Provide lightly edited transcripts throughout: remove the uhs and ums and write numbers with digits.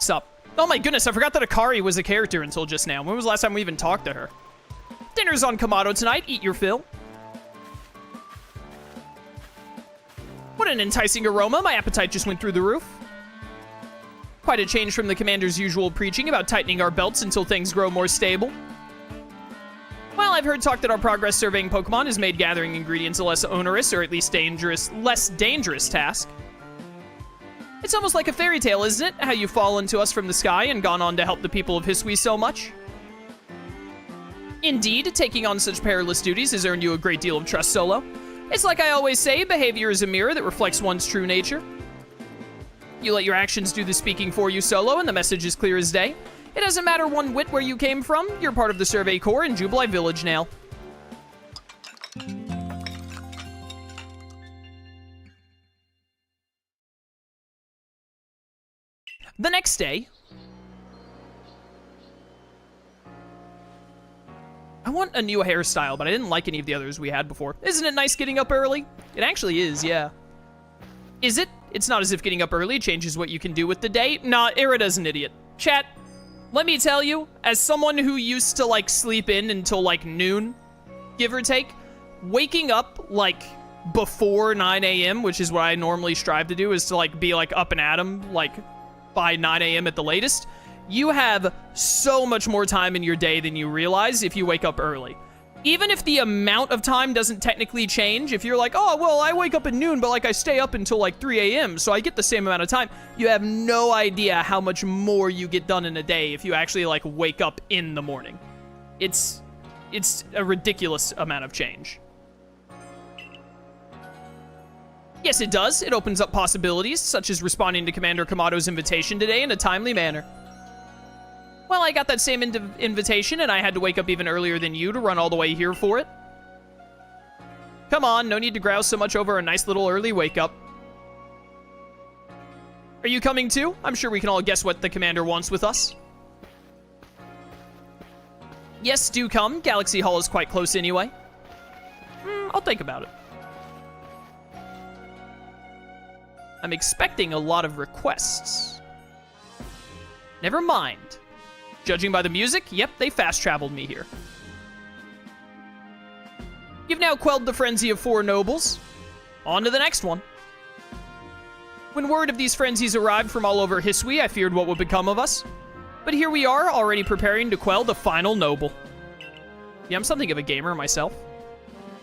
what's up. Oh my goodness, I forgot that Akari was a character until just now. When was the last time we even talked to her? Dinner's on Kamado tonight. Eat your fill. What an enticing aroma. My appetite just went through the roof. Quite a change from the commander's usual preaching about tightening our belts until things grow more stable. Well, I've heard talk that our progress surveying Pokemon has made gathering ingredients a less onerous, or at least less dangerous task. It's almost like a fairy tale, isn't it? How you've fallen to us from the sky and gone on to help the people of Hisui so much. Indeed, taking on such perilous duties has earned you a great deal of trust, Solo. It's like I always say, behavior is a mirror that reflects one's true nature. You let your actions do the speaking for you, Solo, and the message is clear as day. It doesn't matter one whit where you came from. You're part of the Survey Corps in Jubilee Village now. The next day, I want a new hairstyle, but I didn't like any of the others we had before. Isn't it nice getting up early? It actually is, yeah. Is it? It's not as if getting up early changes what you can do with the day. Nah, Irida's an idiot. Chat, let me tell you, as someone who used to, like, sleep in until, like, noon, give or take, waking up, like, before 9 a.m., which is what I normally strive to do, is to, like, be, like, up and at 'em, like, by 9 a.m. at the latest, you have so much more time in your day than you realize if you wake up early. Even if the amount of time doesn't technically change, if you're like, oh, well, I wake up at noon, but, like, I stay up until, like, 3 a.m., so I get the same amount of time, you have no idea how much more you get done in a day if you actually, like, wake up in the morning. It's a ridiculous amount of change. Yes, it does. It opens up possibilities, such as responding to Commander Kamado's invitation today in a timely manner. Well, I got that same invitation, and I had to wake up even earlier than you to run all the way here for it. Come on, no need to grouse so much over a nice little early wake-up. Are you coming too? I'm sure we can all guess what the commander wants with us. Yes, do come. Galaxy Hall is quite close anyway. I'll think about it. I'm expecting a lot of requests. Never mind. Judging by the music, yep, they fast-traveled me here. You've now quelled the frenzy of 4 nobles. On to the next one. When word of these frenzies arrived from all over Hisui, I feared what would become of us. But here we are, already preparing to quell the final noble. Yeah, I'm something of a gamer myself.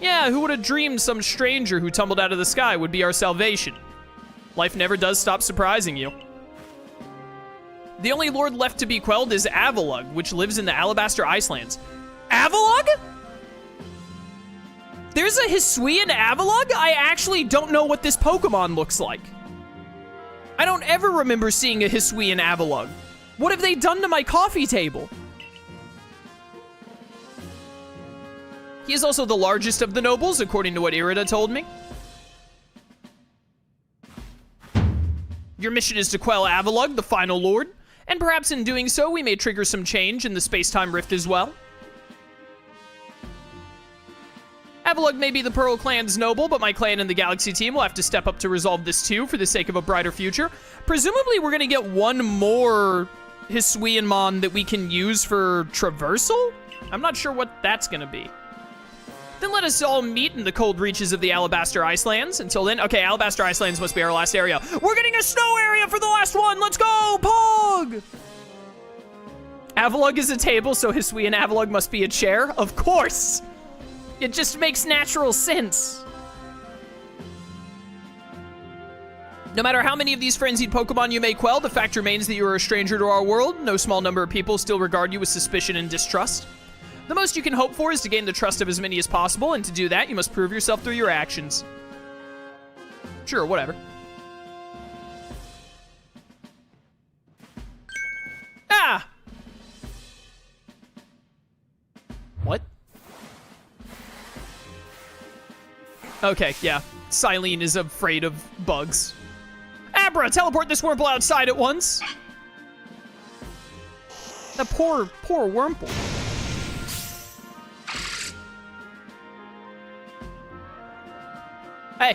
Yeah, who would have dreamed some stranger who tumbled out of the sky would be our salvation? Life never does stop surprising you. The only lord left to be quelled is Avalugg, which lives in the Alabaster Icelands. Avalugg? There's a Hisuian Avalugg? I actually don't know what this Pokemon looks like. I don't ever remember seeing a Hisuian Avalugg. What have they done to my coffee table? He is also the largest of the nobles, according to what Irida told me. Your mission is to quell Avalugg, the final lord. And perhaps in doing so, we may trigger some change in the space-time rift as well. Avalugg may be the Pearl Clan's noble, but my clan and the Galaxy team will have to step up to resolve this too for the sake of a brighter future. Presumably, we're going to get one more Hisuianmon that we can use for traversal? I'm not sure what that's going to be. Then let us all meet in the cold reaches of the Alabaster Icelands. Until then, okay, Alabaster Icelands must be our last area. We're getting a snow area for the last one. Let's go, Pog! Avalugg is a table, so Hisui and Avalugg must be a chair. Of course. It just makes natural sense. No matter how many of these frenzied Pokemon you may quell, the fact remains that you are a stranger to our world. No small number of people still regard you with suspicion and distrust. The most you can hope for is to gain the trust of as many as possible, and to do that, you must prove yourself through your actions. Sure, whatever. Ah! What? Okay, yeah. Silene is afraid of bugs. Abra, teleport this Wurmple outside at once! That poor Wurmple. Hey.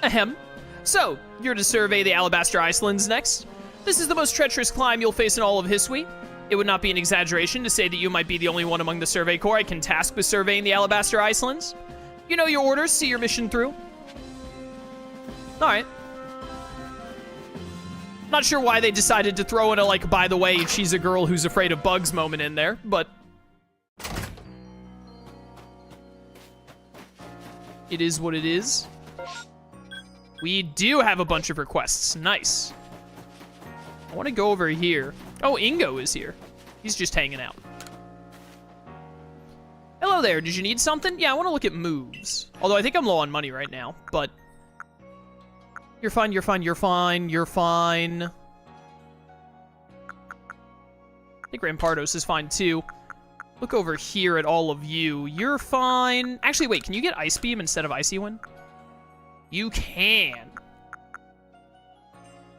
Ahem. So, you're to survey the Alabaster Icelands next. This is the most treacherous climb you'll face in all of Hisui. It would not be an exaggeration to say that you might be the only one among the Survey Corps I can task with surveying the Alabaster Icelands. You know your orders, see your mission through. Alright. Not sure why they decided to throw in a, like, by the way, she's a girl who's afraid of bugs moment in there, but... it is what it is. We do have a bunch of requests. Nice. I want to go over here. Oh, Ingo is here. He's just hanging out. Hello there. Did you need something? Yeah, I want to look at moves. Although I think I'm low on money right now, but... You're fine, you're fine, you're fine, you're fine. I think Rampardos is fine, too. Look over here at all of you. You're fine. Actually, wait, can you get Ice Beam instead of Icy Wind? You can.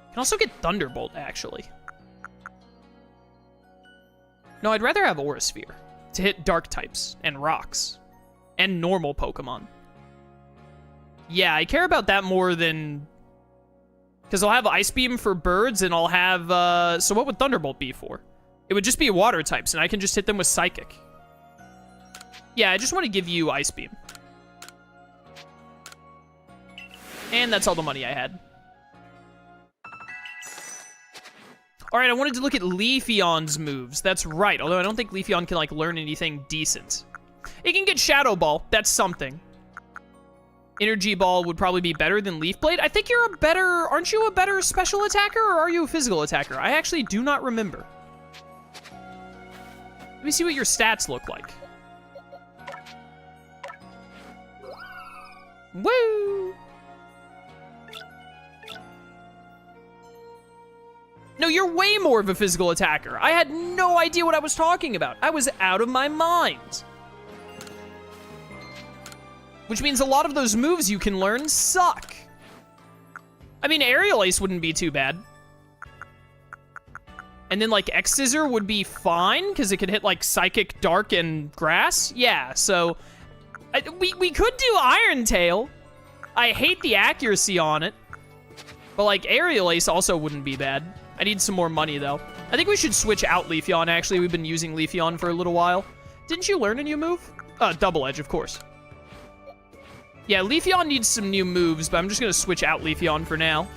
You can also get Thunderbolt, actually. No, I'd rather have Aura Sphere to hit Dark types and rocks and normal Pokemon. Yeah, I care about that more than... because I'll have Ice Beam for birds and I'll have... so what would Thunderbolt be for? It would just be water types and I can just hit them with Psychic. Yeah, I just want to give you Ice Beam. And that's all the money I had. Alright, I wanted to look at Leafeon's moves. That's right, although I don't think Leafeon can, like, learn anything decent. It can get Shadow Ball. That's something. Energy Ball would probably be better than Leaf Blade. I think you're a better... aren't you a better special attacker, or are you a physical attacker? I actually do not remember. Let me see what your stats look like. Woo! No, you're way more of a physical attacker. I had no idea what I was talking about. I was out of my mind. Which means a lot of those moves you can learn suck. I mean, Aerial Ace wouldn't be too bad. And then, like, X-Scissor would be fine, because it could hit, like, Psychic, Dark, and Grass. Yeah, so... we could do Iron Tail. I hate the accuracy on it. But, like, Aerial Ace also wouldn't be bad. I need some more money, though. I think we should switch out Leafeon, actually. We've been using Leafeon for a little while. Didn't you learn a new move? Double Edge, of course. Yeah, Leafeon needs some new moves, but I'm just going to switch out Leafeon for now.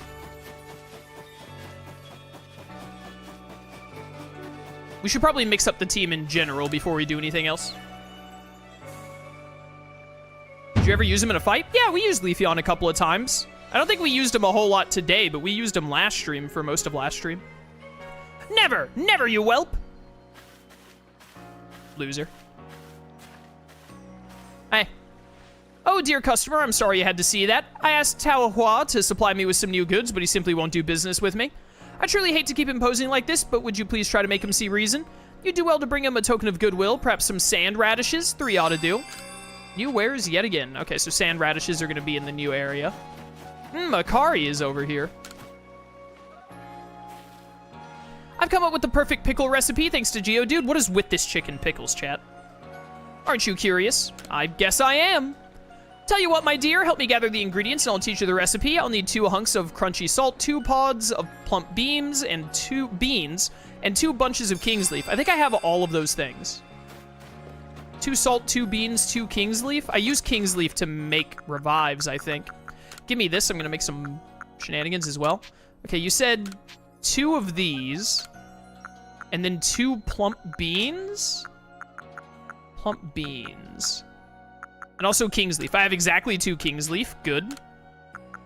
We should probably mix up the team in general before we do anything else. Did you ever use him in a fight? Yeah, we used Leafeon a couple of times. I don't think we used him a whole lot today, but we used him last stream for most of last stream. Never! Never, you whelp! Loser. Hey. Oh, dear customer, I'm sorry you had to see that. I asked Tao Hua to supply me with some new goods, but he simply won't do business with me. I truly hate to keep him posing like this, but would you please try to make him see reason? You'd do well to bring him a token of goodwill, perhaps some sand radishes. 3 ought to do. New wares yet again. Okay, so sand radishes are going to be in the new area. Akari is over here. I've come up with the perfect pickle recipe thanks to Geodude. What is with this chicken pickles, chat? Aren't you curious? I guess I am. Tell you what, my dear, help me gather the ingredients and I'll teach you the recipe. I'll need 2 hunks of crunchy salt, 2 pods of plump beans, and 2 bunches of king's leaf. I think I have all of those things. 2 salt, 2 beans, 2 king's leaf. I use king's leaf to make revives, I think. Give me this. I'm going to make some shenanigans as well. Okay, you said 2 of these, and then 2 plump beans? Plump beans. And also king's leaf. I have exactly 2 king's leaf. Good.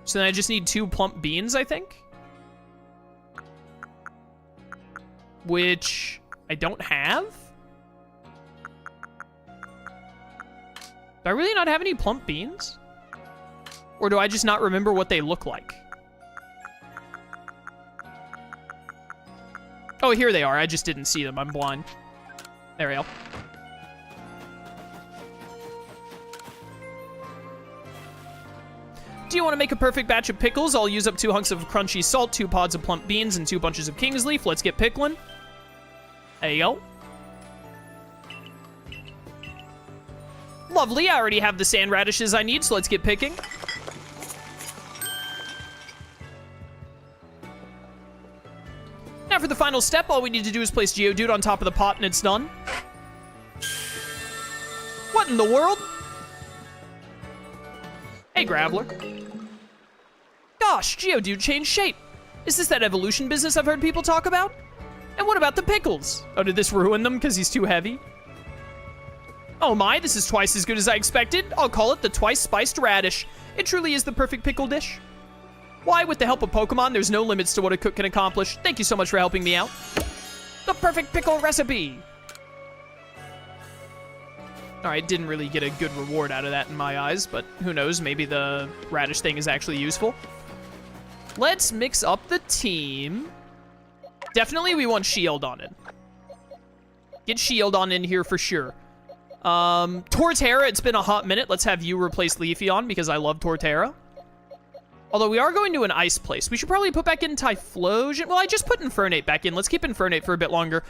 So then I just need 2 plump beans, I think. Which I don't have? Do I really not have any plump beans? Or do I just not remember what they look like? Oh, here they are. I just didn't see them. I'm blind. There we go. Do you want to make a perfect batch of pickles? I'll use up 2 hunks of crunchy salt, 2 pods of plump beans, and 2 bunches of king's leaf. Let's get pickling. There you go. Lovely. I already have the sand radishes I need, so let's get picking. Now for the final step, all we need to do is place Geodude on top of the pot and it's done. What in the world? Hey, Graveler. Gosh, Geodude changed shape. Is this that evolution business I've heard people talk about? And what about the pickles? Oh, did this ruin them because he's too heavy? Oh my, this is twice as good as I expected. I'll call it the twice spiced radish. It truly is the perfect pickle dish. Why, with the help of Pokemon, there's no limits to what a cook can accomplish. Thank you so much for helping me out. The perfect pickle recipe. All right, didn't really get a good reward out of that in my eyes, but who knows, maybe the radish thing is actually useful. Let's mix up the team. Definitely we want Shieldon in. Get Shieldon in here for sure. Torterra, it's been a hot minute. Let's have you replace Leafeon because I love Torterra. Although we are going to an ice place. We should probably put back in Typhlosion. Well, I just put Infernape back in. Let's keep Infernape for a bit longer.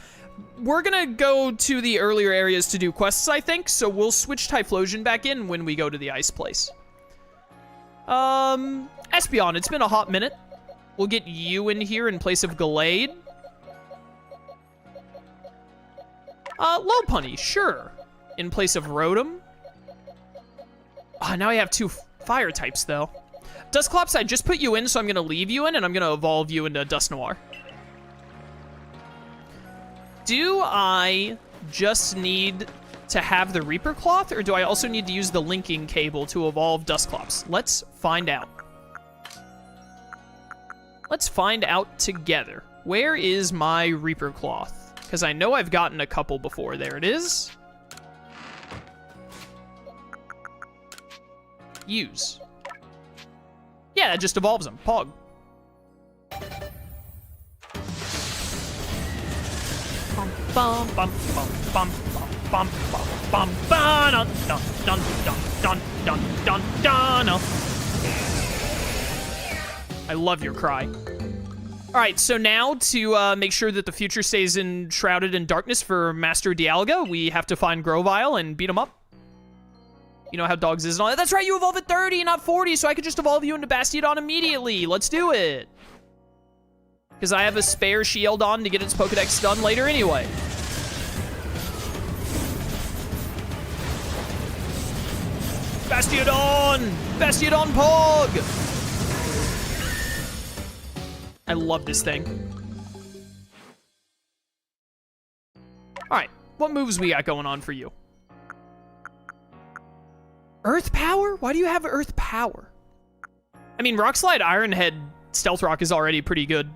We're gonna go to the earlier areas to do quests, I think, so we'll switch Typhlosion back in when we go to the ice place. Espeon, it's been a hot minute. We'll get you in here in place of Gallade. Lopunny, sure. In place of Rotom. Now I have 2 fire types, though. Dusclops, I just put you in, so I'm going to leave you in, and I'm going to evolve you into Dusknoir. Do I just need to have the Reaper Cloth, or do I also need to use the linking cable to evolve Dusclops? Let's find out. Let's find out together. Where is my Reaper Cloth? Because I know I've gotten a couple before. There it is. Use. Yeah, that just evolves them. Pog. Bum bum bum bum bum bum bum bum dun dun dun dun dun dun dun. I love your cry. All right, so now to make sure that the future stays shrouded in darkness for Master Dialga, we have to find Grovyle and beat him up. You know how dogs is and all that. That's right, you evolve at 30, not 40, so I could just evolve you into Bastiodon immediately. Let's do it. Because I have a spare Shieldon to get its Pokédex done later anyway. Bastiodon! Bastiodon Pog! I love this thing. All right, what moves we got going on for you? Earth Power? Why do you have Earth Power? I mean, Rock Slide, Iron Head, Stealth Rock is already pretty good.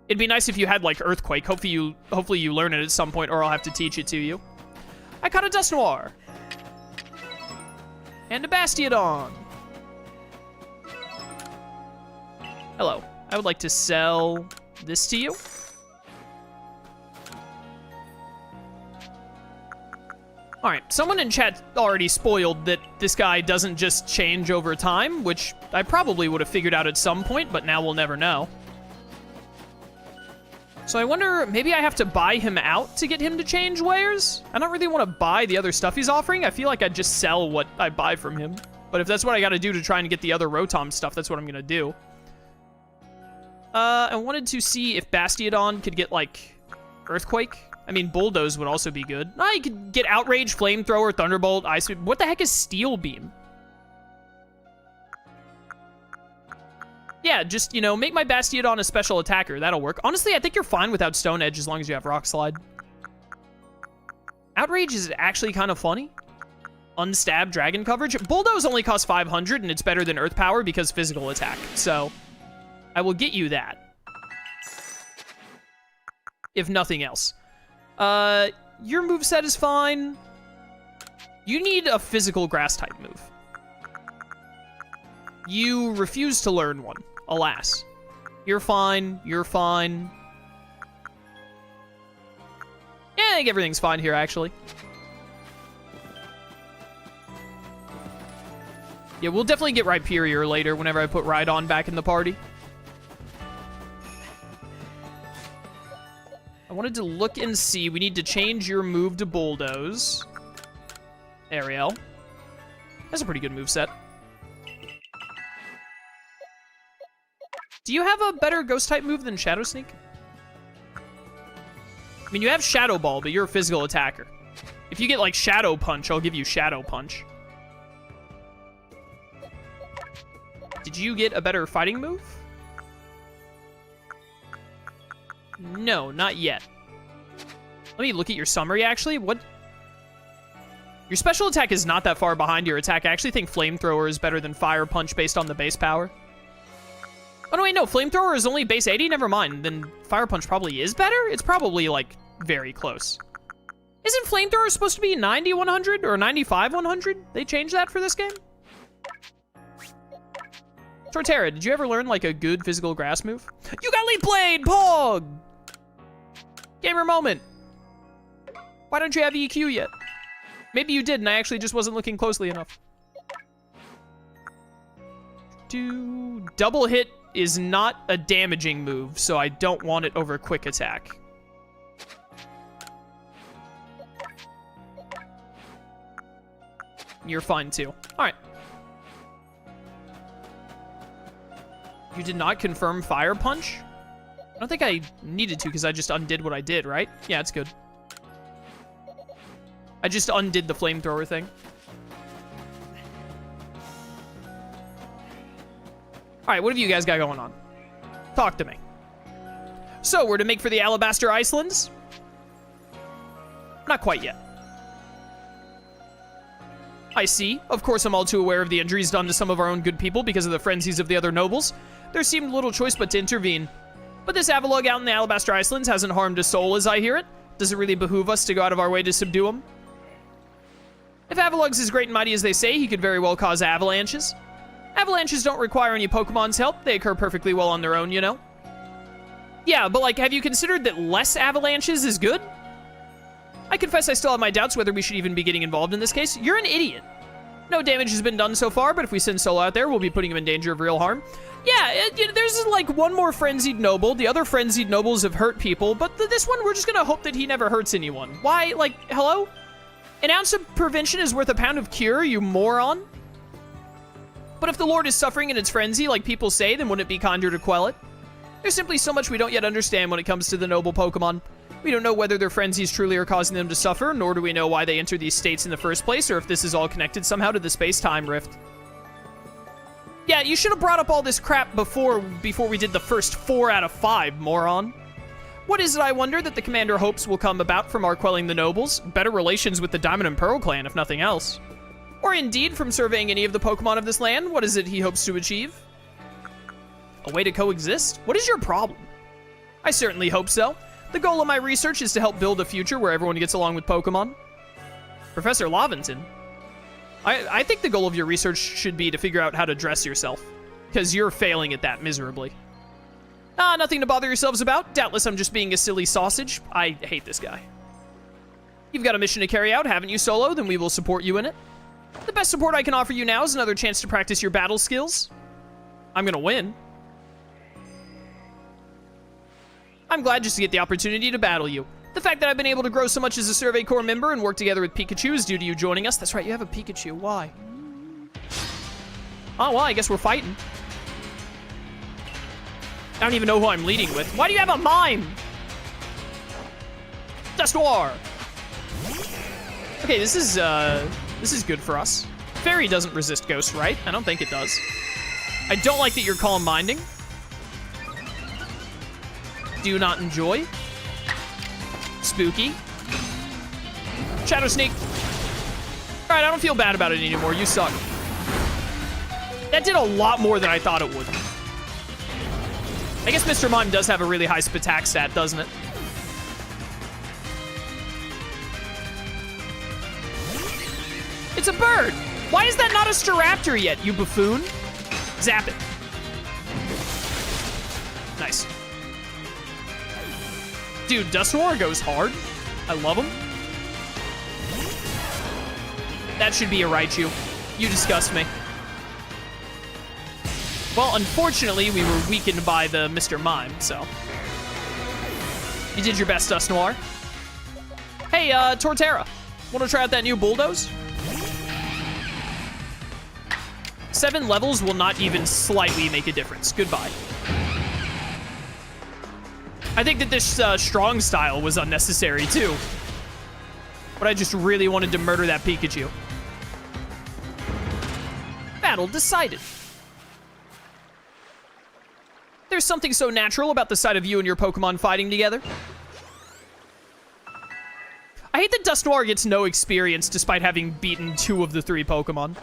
It'd be nice if you had, like, Earthquake. Hopefully you learn it at some point, or I'll have to teach it to you. I caught a Dusknoir. And a Bastiodon. Hello. I would like to sell this to you. All right, someone in chat already spoiled that this guy doesn't just change over time, which I probably would have figured out at some point, but now we'll never know. So I wonder, maybe I have to buy him out to get him to change wares? I don't really want to buy the other stuff he's offering. I feel like I'd just sell what I buy from him. But if that's what I got to do to try and get the other Rotom stuff, that's what I'm going to do. I wanted to see if Bastiodon could get, like, Earthquake. I mean, Bulldoze would also be good. You could get Outrage, Flamethrower, Thunderbolt, Ice Beam. What the heck is Steel Beam? Yeah, just, you know, make my Bastiodon a special attacker. That'll work. Honestly, I think you're fine without Stone Edge as long as you have Rock Slide. Outrage is actually kind of funny. Unstab Dragon coverage. Bulldoze only costs 500, and it's better than Earth Power because physical attack. So I will get you that. If nothing else. Your moveset is fine. You need a physical grass-type move. You refuse to learn one, alas. You're fine. You're fine. Yeah, I think everything's fine here, actually. Yeah, we'll definitely get Rhyperior later whenever I put Rhydon back in the party. I wanted to look and see. We need to change your move to Bulldoze. Ariel. That's a pretty good moveset. Do you have a better Ghost-type move than Shadow Sneak? mean, you have Shadow Ball, but you're a physical attacker. If you get, like, Shadow Punch, I'll give you Shadow Punch. Did you get a better fighting move? No, not yet. Let me look at your summary, actually. What? Your special attack is not that far behind your attack. I actually think Flamethrower is better than Fire Punch based on the base power. Oh, no, wait, no. Flamethrower is only base 80? Never mind. Then Fire Punch probably is better? It's probably, like, very close. Isn't Flamethrower supposed to be 90, 100? Or 95, 100? They changed that for this game? Torterra, did you ever learn, like, a good physical grass move? You got Leap Blade! Pog! Gamer moment. Why don't you have EQ yet? Maybe you did, and I actually just wasn't looking closely enough. Double hit is not a damaging move, so I don't want it over quick attack. You're fine, too. All right. You did not confirm Fire Punch? I don't think I needed to, because I just undid what I did, right? Yeah, it's good. I just undid the Flamethrower thing. Alright, what have you guys got going on? Talk to me. So, we're to make for the Alabaster Icelands? Not quite yet. I see. Of course, I'm all too aware of the injuries done to some of our own good people because of the frenzies of the other nobles. There seemed little choice but to intervene. But this Avalugg out in the Alabaster Icelands hasn't harmed a soul as I hear it. Does it really behoove us to go out of our way to subdue him? If Avalugg's as great and mighty as they say, he could very well cause avalanches. Avalanches don't require any Pokemon's help. They occur perfectly well on their own, you know? Yeah, but, like, have you considered that less avalanches is good? I confess I still have my doubts whether we should even be getting involved in this case. You're an idiot. No damage has been done so far, but if we send Solo out there, we'll be putting him in danger of real harm. Yeah, there's, like, one more Frenzied Noble. The other Frenzied Nobles have hurt people, but this one, we're just gonna hope that he never hurts anyone. Why, like, hello? An ounce of prevention is worth a pound of cure, you moron. But if the Lord is suffering in its frenzy, like people say, then wouldn't it be kinder to quell it? There's simply so much we don't yet understand when it comes to the noble Pokemon. We don't know whether their frenzies truly are causing them to suffer, nor do we know why they enter these states in the first place, or if this is all connected somehow to the space-time rift. Yeah, you should have brought up all this crap before we did the first 4 out of 5, moron. What is it, I wonder, that the commander hopes will come about from our quelling the nobles? Better relations with the Diamond and Pearl clan, if nothing else. Or indeed, from surveying any of the Pokemon of this land, what is it he hopes to achieve? A way to coexist? What is your problem? I certainly hope so. The goal of my research is to help build a future where everyone gets along with Pokemon. Professor Laventon, I think the goal of your research should be to figure out how to dress yourself, because you're failing at that miserably. Ah, nothing to bother yourselves about. Doubtless I'm just being a silly sausage. I hate this guy. You've got a mission to carry out, haven't you, Solo? Then we will support you in it. The best support I can offer you now is another chance to practice your battle skills. I'm gonna win. I'm glad just to get the opportunity to battle you. The fact that I've been able to grow so much as a Survey Corps member and work together with Pikachu is due to you joining us. That's right, you have a Pikachu. Why? Oh, well, I guess we're fighting. I don't even know who I'm leading with. Why do you have a mime? Dustoir! Okay, this is good for us. Fairy doesn't resist Ghost, right? I don't think it does. I don't like that you're calm minding. Do not enjoy. Spooky. Shadow Sneak. Alright, I don't feel bad about it anymore. You suck. That did a lot more than I thought it would. I guess Mr. Mime does have a really high Spatak stat, doesn't it? It's a bird! Why is that not a Staraptor yet, you buffoon? Zap it. Nice. Dude, Dustoir goes hard. I love him. That should be a Raichu. You disgust me. Well, unfortunately, we were weakened by the Mr. Mime, so. You did your best, Dustoir. Hey, Torterra. Want to try out that new Bulldoze? 7 levels will not even slightly make a difference. Goodbye. I think that this strong style was unnecessary, too. But I just really wanted to murder that Pikachu. Battle decided. There's something so natural about the sight of you and your Pokemon fighting together. I hate that Dusknoir gets no experience despite having beaten 2 of the 3 Pokemon.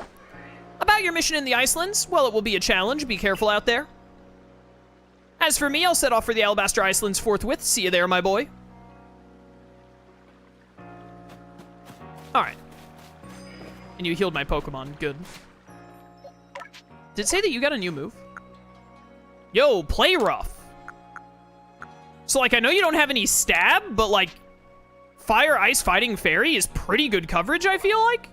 About your mission in the Icelands, well, it will be a challenge. Be careful out there. As for me, I'll set off for the Alabaster Icelands forthwith. See you there, my boy. Alright. And you healed my Pokemon. Good. Did it say that you got a new move? Yo, play rough. So, like, I know you don't have any stab, but, like, Fire, Ice, Fighting Fairy is pretty good coverage, I feel like.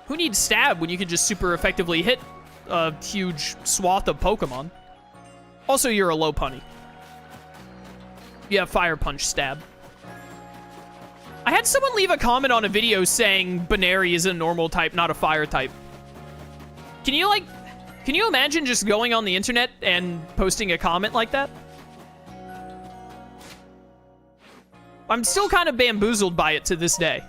Who needs stab when you can just super effectively hit a huge swath of Pokemon? Also, you're a low punny. You have Fire Punch stab. I had someone leave a comment on a video saying Baneri is a normal type, not a fire type. Can you imagine just going on the internet and posting a comment like that? I'm still kind of bamboozled by it to this day.